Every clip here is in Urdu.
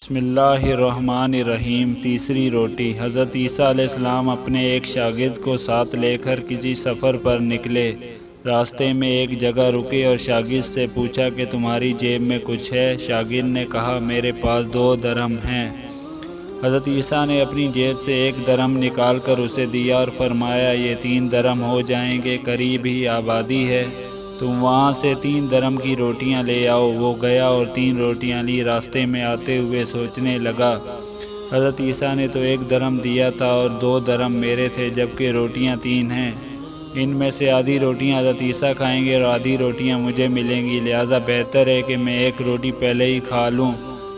بسم اللہ الرحمن الرحیم۔ تیسری روٹی۔ حضرت عیسیٰ علیہ السلام اپنے ایک شاگرد کو ساتھ لے کر کسی سفر پر نکلے۔ راستے میں ایک جگہ رکے اور شاگرد سے پوچھا کہ تمہاری جیب میں کچھ ہے؟ شاگرد نے کہا میرے پاس 2 درہم ہیں۔ حضرت عیسیٰ نے اپنی جیب سے 1 درہم نکال کر اسے دیا اور فرمایا یہ 3 درہم ہو جائیں گے، قریب ہی آبادی ہے، تم وہاں سے 3 درہم کی روٹیاں لے آؤ۔ وہ گیا اور 3 روٹیاں لی۔ راستے میں آتے ہوئے سوچنے لگا، حضرت عیسیٰ نے تو 1 درہم دیا تھا اور 2 درہم میرے تھے، جبکہ روٹیاں 3 ہیں۔ ان میں سے آدھی روٹیاں حضرت عیسیٰ کھائیں گے اور آدھی روٹیاں مجھے ملیں گی، لہذا بہتر ہے کہ میں 1 روٹی پہلے ہی کھا لوں۔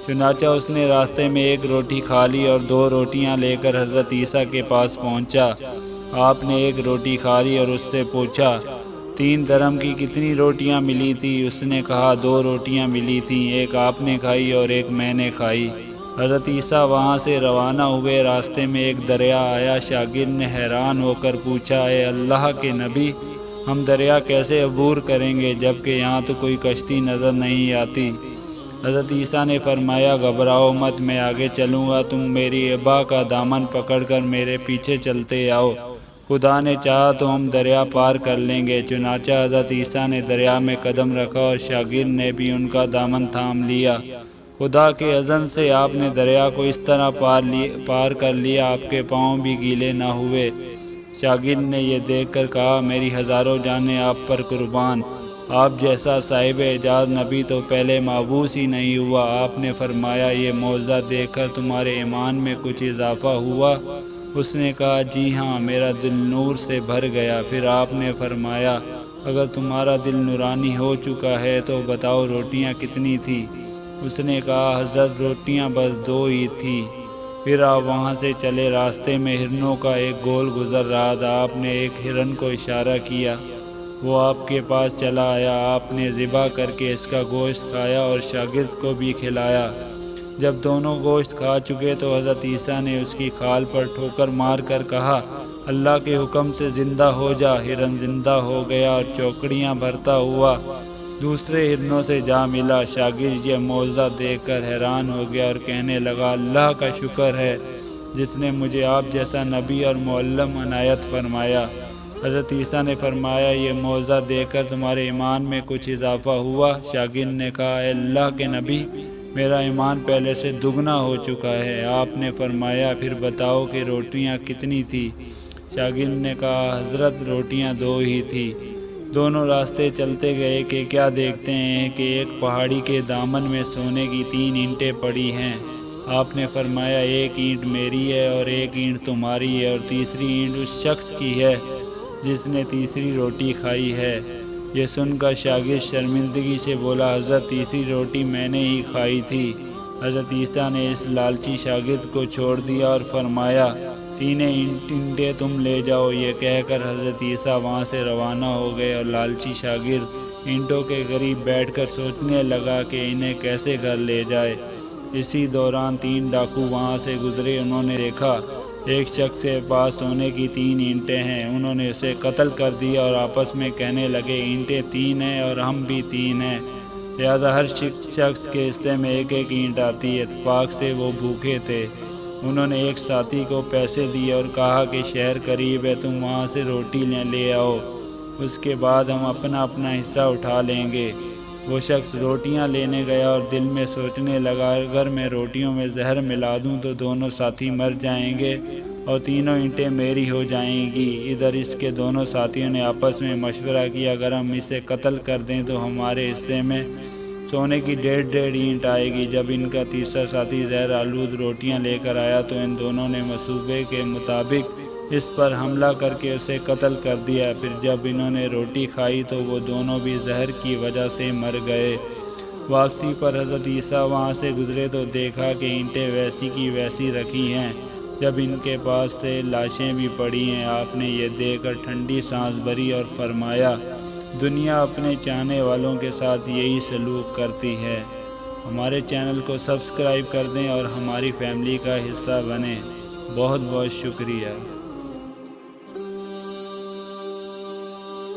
چنانچہ اس نے راستے میں 1 روٹی کھا لی اور 2 روٹیاں لے کر حضرت عیسیٰ کے پاس پہنچا۔ آپ نے 1 روٹی کھا لی اور اس سے پوچھا 3 درہم کی کتنی روٹیاں ملی تھی؟ اس نے کہا 2 روٹیاں ملی تھیں، 1 آپ نے کھائی اور 1 میں نے کھائی۔ حضرت عیسیٰ وہاں سے روانہ ہوئے۔ راستے میں ایک دریا آیا۔ شاگرد نے حیران ہو کر پوچھا اے اللہ کے نبی، ہم دریا کیسے عبور کریں گے جبکہ یہاں تو کوئی کشتی نظر نہیں آتی؟ حضرت عیسیٰ نے فرمایا گھبراؤ مت، میں آگے چلوں گا، تم میری ابا کا دامن پکڑ کر میرے پیچھے چلتے آؤ، خدا نے چاہا تو ہم دریا پار کر لیں گے۔ چنانچہ حضرت عیسیٰ نے دریا میں قدم رکھا اور شاگرد نے بھی ان کا دامن تھام لیا۔ خدا کے اذن سے آپ نے دریا کو اس طرح پار کر لیا آپ کے پاؤں بھی گیلے نہ ہوئے۔ شاگرد نے یہ دیکھ کر کہا میری ہزاروں جانیں آپ پر قربان، آپ جیسا صاحب اعجاز نبی تو پہلے مابعوث ہی نہیں ہوا۔ آپ نے فرمایا یہ معجزہ دیکھ کر تمہارے ایمان میں کچھ اضافہ ہوا؟ اس نے کہا جی ہاں، میرا دل نور سے بھر گیا۔ پھر آپ نے فرمایا اگر تمہارا دل نورانی ہو چکا ہے تو بتاؤ روٹیاں کتنی تھیں؟ اس نے کہا حضرت روٹیاں بس 2 ہی تھیں۔ پھر آپ وہاں سے چلے۔ راستے میں ہرنوں کا ایک گول گزر رہا تھا۔ آپ نے ایک ہرن کو اشارہ کیا، وہ آپ کے پاس چلا آیا۔ آپ نے ذبح کر کے اس کا گوشت کھایا اور شاگرد کو بھی کھلایا۔ جب دونوں گوشت کھا چکے تو حضرت عیسیٰ نے اس کی کھال پر ٹھوکر مار کر کہا اللہ کے حکم سے زندہ ہو جا۔ ہرن زندہ ہو گیا اور چوکڑیاں بھرتا ہوا دوسرے ہرنوں سے جا ملا۔ شاگرد یہ معجزہ دیکھ کر حیران ہو گیا اور کہنے لگا اللہ کا شکر ہے جس نے مجھے آپ جیسا نبی اور معلم عنایت فرمایا۔ حضرت عیسیٰ نے فرمایا یہ معجزہ دیکھ کر تمہارے ایمان میں کچھ اضافہ ہوا؟ شاگرد نے کہا اے اللہ کے نبی، میرا ایمان پہلے سے دگنا ہو چکا ہے۔ آپ نے فرمایا پھر بتاؤ کہ روٹیاں کتنی تھیں؟ شاگرد نے کہا حضرت روٹیاں 2 ہی تھیں۔ دونوں راستے چلتے گئے کہ کیا دیکھتے ہیں کہ ایک پہاڑی کے دامن میں سونے کی 3 اینٹیں پڑی ہیں۔ آپ نے فرمایا 1 اینٹ میری ہے اور 1 اینٹ تمہاری ہے اور تیسری اینٹ اس شخص کی ہے جس نے تیسری روٹی کھائی ہے۔ یہ سن کر شاگرد شرمندگی سے بولا حضرت تیسری روٹی میں نے ہی کھائی تھی۔ حضرت عیسیٰ نے اس لالچی شاگرد کو چھوڑ دیا اور فرمایا 3 اینٹیں تم لے جاؤ۔ یہ کہہ کر حضرت عیسیٰ وہاں سے روانہ ہو گئے اور لالچی شاگرد اینٹوں کے قریب بیٹھ کر سوچنے لگا کہ انہیں کیسے گھر لے جائے۔ اسی دوران 3 ڈاکو وہاں سے گزرے۔ انہوں نے دیکھا ایک شخص کے پاس سونے کی 3 اینٹیں ہیں۔ انہوں نے اسے قتل کر دیا اور آپس میں کہنے لگے اینٹیں 3 ہیں اور ہم بھی 3 ہیں، لہذا ہر شخص کے حصے میں 1 اینٹ آتی ہے۔ اتفاق سے وہ بھوکے تھے۔ انہوں نے ایک ساتھی کو پیسے دیے اور کہا کہ شہر قریب ہے، تم وہاں سے روٹی لے آؤ، اس کے بعد ہم اپنا حصہ اٹھا لیں گے۔ وہ شخص روٹیاں لینے گیا اور دل میں سوچنے لگا اگر میں روٹیوں میں زہر ملا دوں تو دونوں ساتھی مر جائیں گے اور 3 اینٹیں میری ہو جائیں گی۔ ادھر اس کے دونوں ساتھیوں نے آپس میں مشورہ کیا اگر ہم اسے قتل کر دیں تو ہمارے حصے میں سونے کی 1.5 اینٹ آئے گی۔ جب ان کا تیسرا ساتھی زہر آلود روٹیاں لے کر آیا تو ان دونوں نے منصوبے کے مطابق اس پر حملہ کر کے اسے قتل کر دیا۔ پھر جب انہوں نے روٹی کھائی تو وہ دونوں بھی زہر کی وجہ سے مر گئے۔ واپسی پر حضرت عیسیٰ وہاں سے گزرے تو دیکھا کہ اینٹیں ویسی کی ویسی رکھی ہیں، جب ان کے پاس سے لاشیں بھی پڑی ہیں۔ آپ نے یہ دیکھ کر ٹھنڈی سانس بھری اور فرمایا دنیا اپنے چاہنے والوں کے ساتھ یہی سلوک کرتی ہے۔ ہمارے چینل کو سبسکرائب کر دیں اور ہماری فیملی کا حصہ بنیں۔ بہت بہت شکریہ۔